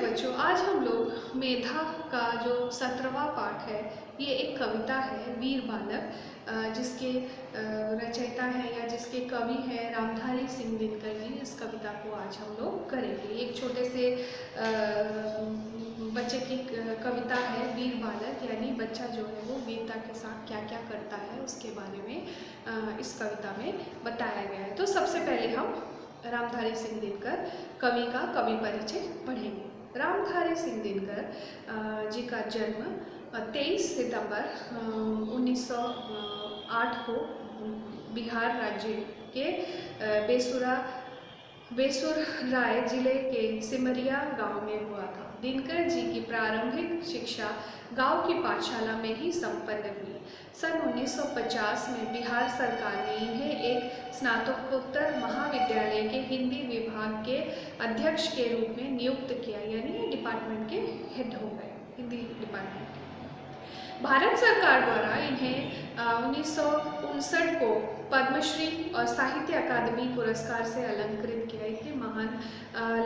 बच्चों, आज हम लोग मेधा का जो 17वां पाठ है, ये एक कविता है वीर बालक, जिसके रचयिता है या जिसके कवि हैं रामधारी सिंह दिनकर जी। इस कविता को आज हम लोग करेंगे। एक छोटे से बच्चे की कविता है वीर बालक, यानी बच्चा जो है वो वीरता के साथ क्या क्या करता है उसके बारे में इस कविता में बताया गया है। तो सबसे पहले हम रामधारी सिंह दिनकर कवि का कवि परिचय पढ़ेंगे। रामधारी सिंह दिनकर जी का जन्म 23 सितंबर 1908 को बिहार राज्य के बेसुर जिले के सिमरिया गांव में हुआ था। दिनकर जी की प्रारंभिक शिक्षा गांव की पाठशाला में ही संपन्न हुई। सन 1950 में बिहार सरकार ने इन्हें एक स्नातकोत्तर महाविद्यालय के हिंदी विभाग के अध्यक्ष के रूप में नियुक्त किया, यानी डिपार्टमेंट के हेड हो गए हिंदी डिपार्टमेंट के। भारत सरकार द्वारा इन्हें 1959 को पद्मश्री और साहित्य अकादमी पुरस्कार से अलंकृत किया। इतने महान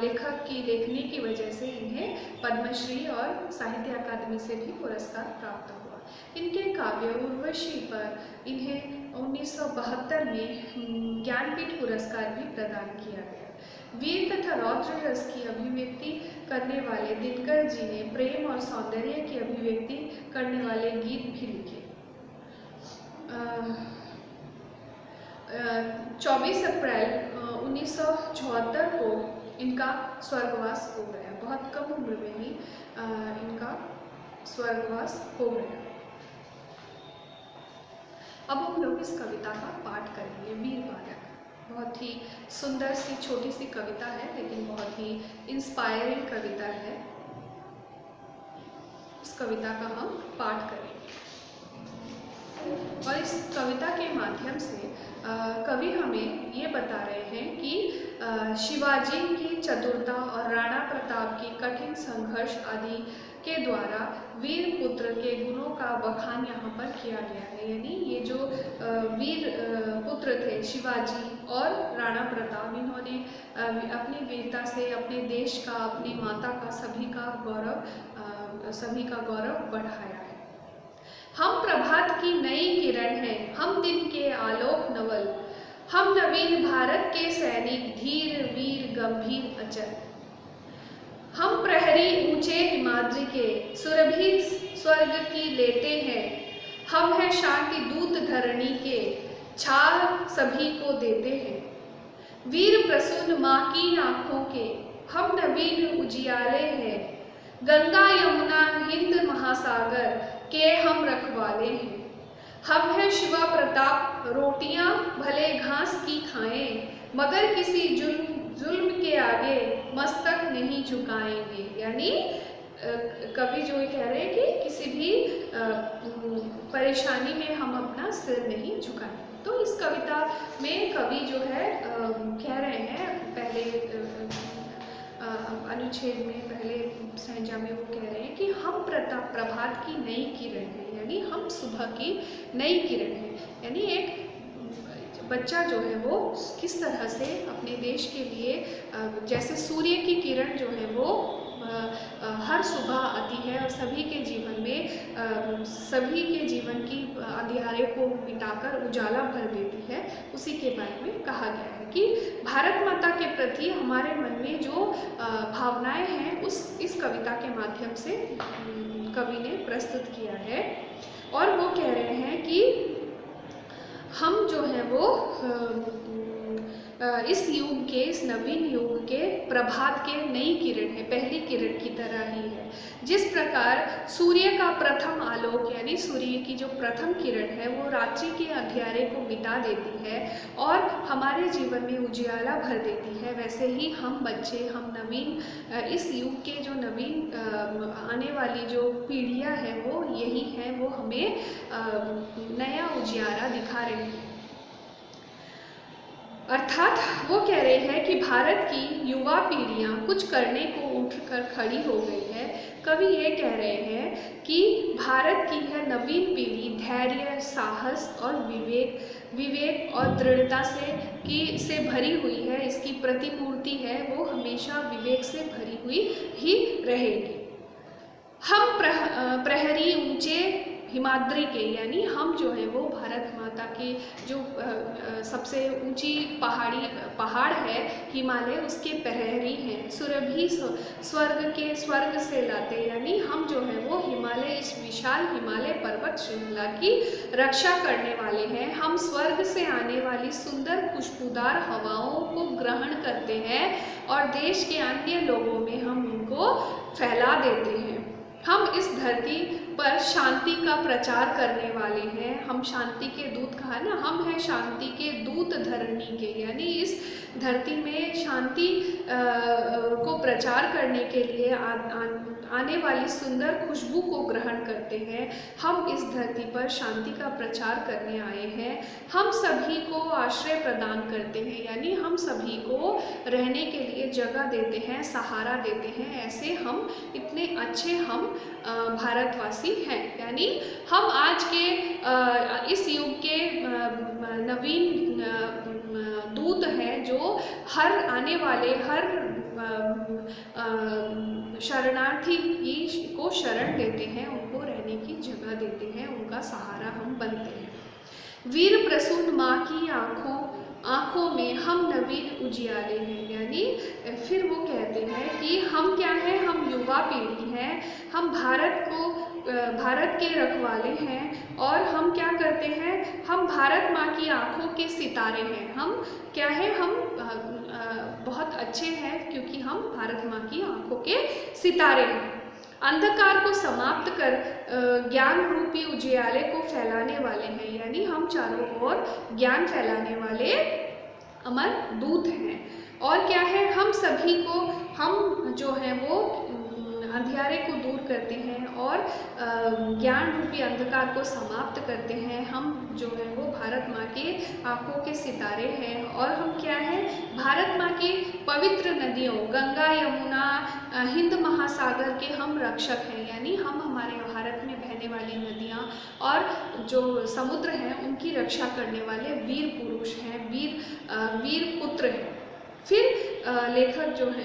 लेखक की लेखनी की वजह से इन्हें पद्मश्री और साहित्य अकादमी से भी पुरस्कार प्राप्त हुआ। इनके काव्य उर्वशी पर इन्हें 1972 में ज्ञानपीठ पुरस्कार भी प्रदान किया गया। वीर तथा रौद्र रस की अभिव्यक्ति करने वाले दिनकर जी ने प्रेम और सौंदर्य की अभिव्यक्ति करने वाले गीत भी लिखे। 24 अप्रैल 1974 को इनका स्वर्गवास हो गया। बहुत कम उम्र में ही इनका स्वर्गवास हो गया। अब हम लोग इस कविता का पाठ करेंगे। वीर बालक बहुत ही सुंदर सी छोटी सी कविता है, लेकिन बहुत ही इंस्पायरिंग कविता है। इस कविता का हम पाठ करेंगे और इस कविता के माध्यम से कवि हमें ये बता रहे हैं कि शिवाजी की चतुरता और राणा प्रताप की कठिन संघर्ष आदि के द्वारा वीर पुत्र के गुणों का बखान यहाँ पर किया गया है। यानी ये जो वीर पुत्र थे शिवाजी और राणा प्रताप, इन्होंने अपनी वीरता से अपने देश का, अपनी माता का, सभी का गौरव बढ़ाया है। हम प्रभात की नई किरण हैं, हम दिन के आलोक नवल, हम नवीन भारत के सैनिक, धीर वीर गंभीर अचल। हम प्रहरी ऊंचे हिमाद्री के, सुरभि स्वर्ग की लेते हैं, हम हैं शांति दूत धरणी के, छाल सभी को देते हैं। वीर प्रसून माँ की आँखों के, हम नवीन उजियाले हैं, गंगा यमुना हिंद महासागर के हम रखवाले हैं। हम हैं शिवा प्रताप, रोटियां भले घास की खाएं, मगर किसी जुल्म के आगे मस्तक नहीं झुकाएंगे। यानी कवि जो कह रहे हैं कि किसी भी परेशानी में हम अपना सिर नहीं झुकाएंगे। तो इस कविता में कवि जो है कह रहे हैं, पहले अनुच्छेद में, पहले संज्ञा में वो कह रहे हैं कि हम प्रभात की नई किरण है, यानी हम सुबह की नई किरण है। यानी एक बच्चा जो है वो किस तरह से अपने देश के लिए, जैसे सूर्य की किरण जो है वो हर सुबह आती है और सभी के जीवन में सभी के जीवन की अंधियारे को मिटाकर उजाला भर देती है, उसी के बारे में कहा गया है कि भारत माता के प्रति हमारे मन में जो भावनाएं हैं इस कविता के माध्यम से कवि ने प्रस्तुत किया है। और वो कह रहे हैं कि हम जो है वो इस युग के, इस नवीन युग के प्रभात के नई किरण है, पहली किरण की तरह ही है। जिस प्रकार सूर्य का प्रथम आलोक, यानी सूर्य की जो प्रथम किरण है वो रात्रि के अंधियारे को मिटा देती है और हमारे जीवन में उजियाला भर देती है, वैसे ही हम बच्चे, हम नवीन, इस युग के जो नवीन आने वाली जो पीढ़ियाँ हैं वो यही हैं, वो हमें नया उजियारा दिखा रही है। अर्थात वो कह रहे हैं कि भारत की युवा पीढ़ियां कुछ करने को उठकर खड़ी हो गई है। कवि ये कह रहे हैं कि भारत की यह नवीन पीढ़ी धैर्य, साहस और विवेक और दृढ़ता से भरी हुई है। इसकी प्रतिमूर्ति है वो हमेशा विवेक से भरी हुई ही रहेगी। हम प्रहरी ऊंचे हिमाद्री के, यानी हम जो है वो भारत माता के जो सबसे ऊंची पहाड़ है हिमालय, उसके प्रहरी हैं। सुरभि स्वर्ग से लाते, यानी हम जो है वो हिमालय, इस विशाल हिमालय पर्वत श्रृंखला की रक्षा करने वाले हैं। हम स्वर्ग से आने वाली सुंदर खुशबूदार हवाओं को ग्रहण करते हैं और देश के अन्य लोगों में हम उनको फैला देते हैं। हम इस धरती पर शांति का प्रचार करने वाले हैं। हम शांति के दूत, कहा ना, हम हैं शांति के दूत धरणी के, यानी इस धरती में शांति को प्रचार करने के लिए आने वाली सुंदर खुशबू को ग्रहण करते हैं। हम इस धरती पर शांति का प्रचार करने आए हैं। हम सभी को आश्रय प्रदान करते हैं, यानी हम सभी को रहने के लिए जगह देते हैं, सहारा देते हैं। ऐसे हम इतने अच्छे हम भारतवासी हैं, यानी हम आज के इस युग के नवीन दूत हैं जो हर आने वाले हर शरणार्थी को शरण देते हैं, उनको रहने की जगह देते हैं, उनका सहारा हम बनते हैं। वीर प्रसून माँ की आँखों में हम नवीन उजियारे हैं, यानी फिर वो कहते हैं कि हम क्या हैं, हम युवा पीढ़ी हैं, हम भारत के रखवाले हैं और हम क्या करते हैं, हम भारत माँ की आँखों के सितारे हैं। हम क्या है, हम बहुत अच्छे हैं क्योंकि हम भारत माँ की आँखों के सितारे हैं। अंधकार को समाप्त कर ज्ञान रूपी उजियारे को फैलाने वाले हैं, यानी हम चारों ओर ज्ञान फैलाने वाले अमर दूत हैं। और क्या है, हम सभी को, हम जो है वो अंधियारे को दूर करते हैं और ज्ञान रूपी अंधकार को समाप्त करते हैं। हम जो है वो भारत माँ के आँखों के सितारे हैं और हम क्या है, भारत माँ की पवित्र नदियों गंगा, यमुना, हिंद महासागर के हम रक्षक हैं, यानी हम हमारे भारत में बहने वाली नदियाँ और जो समुद्र हैं उनकी रक्षा करने वाले वीर पुरुष हैं, वीर पुत्र हैं। फिर लेखक जो है,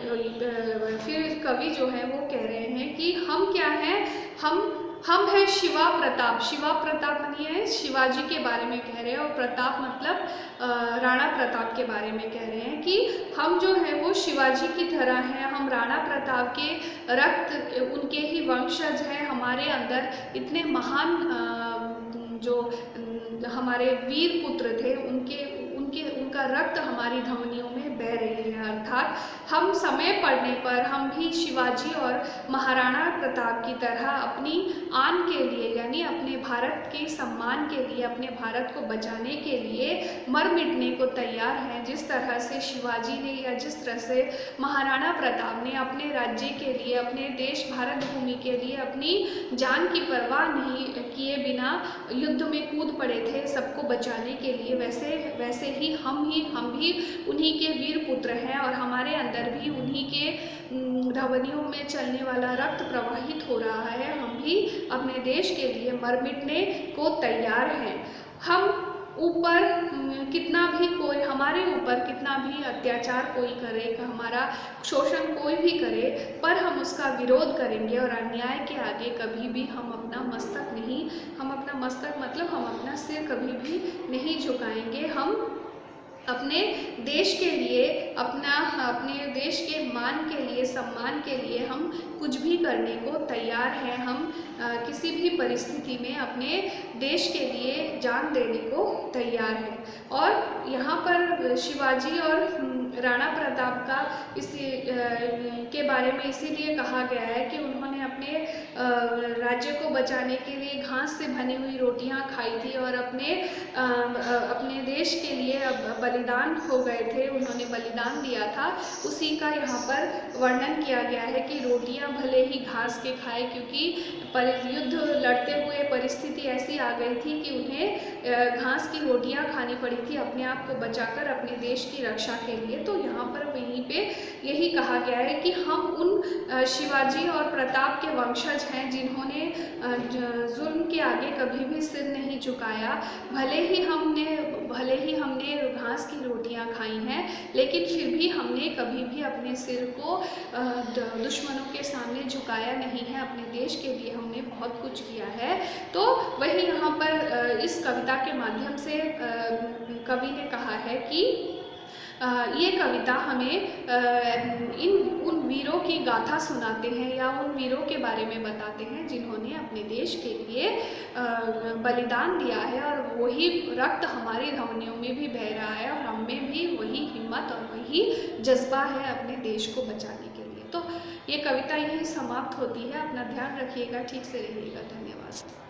फिर कवि जो है वो कह रहे हैं कि हम क्या हैं, हम हैं शिवा प्रताप मानिए शिवाजी के बारे में कह रहे हैं और प्रताप मतलब राणा प्रताप के बारे में कह रहे हैं कि हम जो है वो शिवाजी की तरह हैं। हम राणा प्रताप के रक्त, उनके ही वंशज हैं। हमारे अंदर इतने महान जो हमारे वीर पुत्र थे, उनका रक्त हमारी धमनियों में बह रही है। अर्थात हम समय पड़ने पर हम भी शिवाजी और महाराणा प्रताप की तरह अपनी आन के लिए, यानी अपने भारत के सम्मान के लिए, अपने भारत को बचाने के लिए मर मिटने को तैयार हैं। जिस तरह से शिवाजी ने या जिस तरह से महाराणा प्रताप ने अपने राज्य के लिए, अपने देश भारत भूमि के लिए अपनी जान की परवाह नहीं किए बिना युद्ध में कूद पड़े थे सबको बचाने के लिए, वैसे ही हम भी उन्हीं के वीर पुत्र हैं और हमारे अंदर भी उन्हीं के धमनियों में चलने वाला रक्त प्रवाहित हो रहा है। हम भी अपने देश के लिए मर मिटने को तैयार हैं। हम ऊपर कितना भी कोई, हमारे ऊपर कितना भी अत्याचार कोई करे, हमारा शोषण कोई भी करे, पर हम उसका विरोध करेंगे और अन्याय के आगे कभी भी हम अपना मस्तक मतलब हम अपना सिर कभी भी नहीं झुकाएंगे। हम अपने देश के लिए, अपने देश के मान के लिए, सम्मान के लिए हम कुछ भी करने को तैयार हैं। हम किसी भी परिस्थिति में अपने देश के लिए जान देने को तैयार हैं। और यहाँ पर शिवाजी और राणा प्रताप का के बारे में इसीलिए कहा गया है कि उन्होंने अपने राज्य को बचाने के लिए घास से बनी हुई रोटियां खाई थी और अपने देश के लिए बलिदान हो गए थे, उन्होंने बलिदान दिया था। उसी का यहाँ पर वर्णन किया गया है कि रोटियां भले ही घास के खाए, क्योंकि युद्ध लड़ते हुए परिस्थिति ऐसी आ गई थी कि उन्हें घास की रोटियां खानी पड़ी थी अपने आप को बचाकर, अपने देश की रक्षा के लिए। तो यहाँ पर वहीं पे यही कहा गया है कि हम उन शिवाजी और प्रताप के वंशज हैं जिन्होंने जुल्म के आगे कभी भी सिर नहीं झुकाया। भले ही हमने घास की रोटियां खाई हैं, लेकिन फिर भी हमने कभी भी अपने सिर को दुश्मनों के सामने झुकाया नहीं है। अपने देश के लिए हमने बहुत कुछ किया है। तो वही यहाँ पर इस कविता के माध्यम से कवि ने कहा है कि ये कविता हमें उन वीरों की गाथा सुनाते हैं या उन वीरों के बारे में बताते हैं जिन्होंने अपने देश के लिए बलिदान दिया है, और वही रक्त हमारी धमनियों में भी बह रहा है और हम में भी वही हिम्मत और वही जज्बा है अपने देश को बचाने के लिए। तो ये कविता यही समाप्त होती है। अपना ध्यान रखिएगा, ठीक से रहिएगा। धन्यवाद।